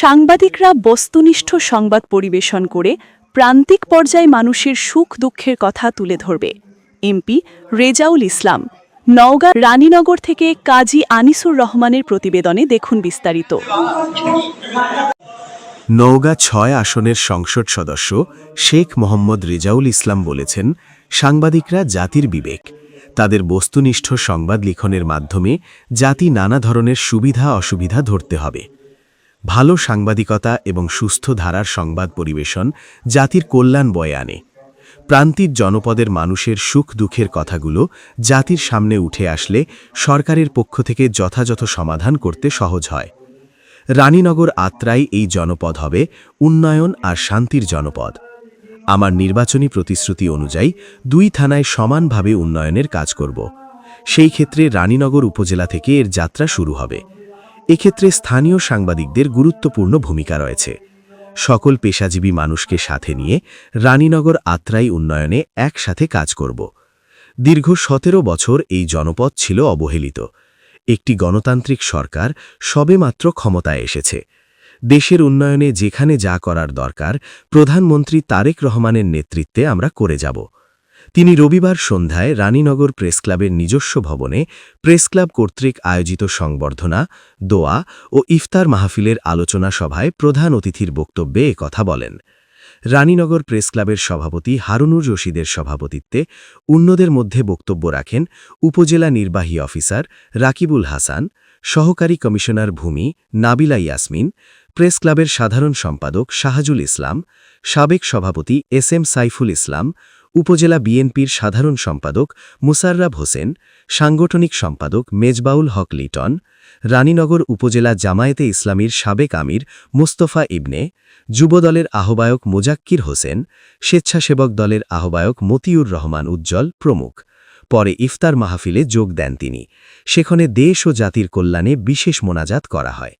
সাংবাদিকরা বস্তুনিষ্ঠ সংবাদ পরিবেশন করে প্রান্তিক পর্যায়ে মানুষের সুখ দুঃখের কথা তুলে ধরবে। এমপি রেজাউল ইসলাম। নওগাঁ রানীনগর থেকে কাজী আনিসুর রহমানের প্রতিবেদনে দেখুন বিস্তারিত। নওগাঁ ৬ আসনের সংসদ সদস্য শেখ মোহাম্মদ রেজাউল ইসলাম বলেছেন, সাংবাদিকরা জাতির বিবেক। তাদের বস্তুনিষ্ঠ সংবাদ লিখনের মাধ্যমে জাতি নানা ধরনের সুবিধা অসুবিধা ধরতে হবে। ভালো সাংবাদিকতা এবং সুস্থ ধারার সংবাদ পরিবেশন জাতির কল্যাণ বয়ে আনে। প্রান্তিক জনপদের মানুষের সুখ দুঃখের কথাগুলো জাতির সামনে উঠে আসলে সরকারের পক্ষ থেকে যথাযথ সমাধান করতে সহজ হয়। রানীনগর আত্রাই এই জনপদ হবে উন্নয়ন আর শান্তির জনপদ। আমার নির্বাচনী প্রতিশ্রুতি অনুযায়ী ২ থানায় সমানভাবে উন্নয়নের কাজ করব। সেই ক্ষেত্রে রানীনগর উপজেলা থেকে এর যাত্রা শুরু হবে। এক্ষেত্রে স্থানীয় সাংবাদিকদের গুরুত্বপূর্ণ ভূমিকা রয়েছে। সকল পেশাজীবী মানুষকে সাথে নিয়ে রানীনগর আত্রাই উন্নয়নে একসাথে কাজ করব। দীর্ঘ ১৭ বছর এই জনপদ ছিল অবহেলিত। একটি গণতান্ত্রিক সরকার সবেমাত্র ক্ষমতায় এসেছে। দেশের উন্নয়নে যেখানে যা করার দরকার প্রধানমন্ত্রী তারেক রহমানের নেতৃত্বে আমরা করে যাব। তিনি রবিবার সন্ধ্যায় রানীনগর প্রেসক্লাবের নিজস্ব ভবনে প্রেসক্লাব কর্তৃক আয়োজিত সংবর্ধনা, দোয়া ও ইফতার মাহফিলের আলোচনা সভায় প্রধান অতিথির বক্তব্যে একথা বলেন। রানীনগর প্রেসক্লাবের সভাপতি হারুনুর রশিদের সভাপতিত্বে অন্যদের মধ্যে বক্তব্য রাখেন উপজেলা নির্বাহী অফিসার রাকিবুল হাসান, সহকারী কমিশনার ভূমি নাবিলা ইয়াসমিন, প্রেসক্লাবের সাধারণ সম্পাদক শাহজুল ইসলাম, সাবেক সভাপতি এস.এম. সাইফুল ইসলাম, উপজেলা বিএনপির সাধারণ সম্পাদক মুসাররাব হোসেন, সাংগঠনিক সম্পাদক মেজবাউল হক লিটন, রানীনগর উপজেলা জামায়াতে ইসলামীর সাবেক আমির মোস্তফা ইবনে, যুবদলের আহ্বায়ক মোজাক্কির হোসেন, স্বেচ্ছাসেবক দলের আহ্বায়ক মতিউর রহমান উজ্জ্বল প্রমুখ। পরে ইফতার মাহফিলে যোগ দেন তিনি। সেখানে দেশ ও জাতির কল্যাণে বিশেষ মোনাজাত করা হয়।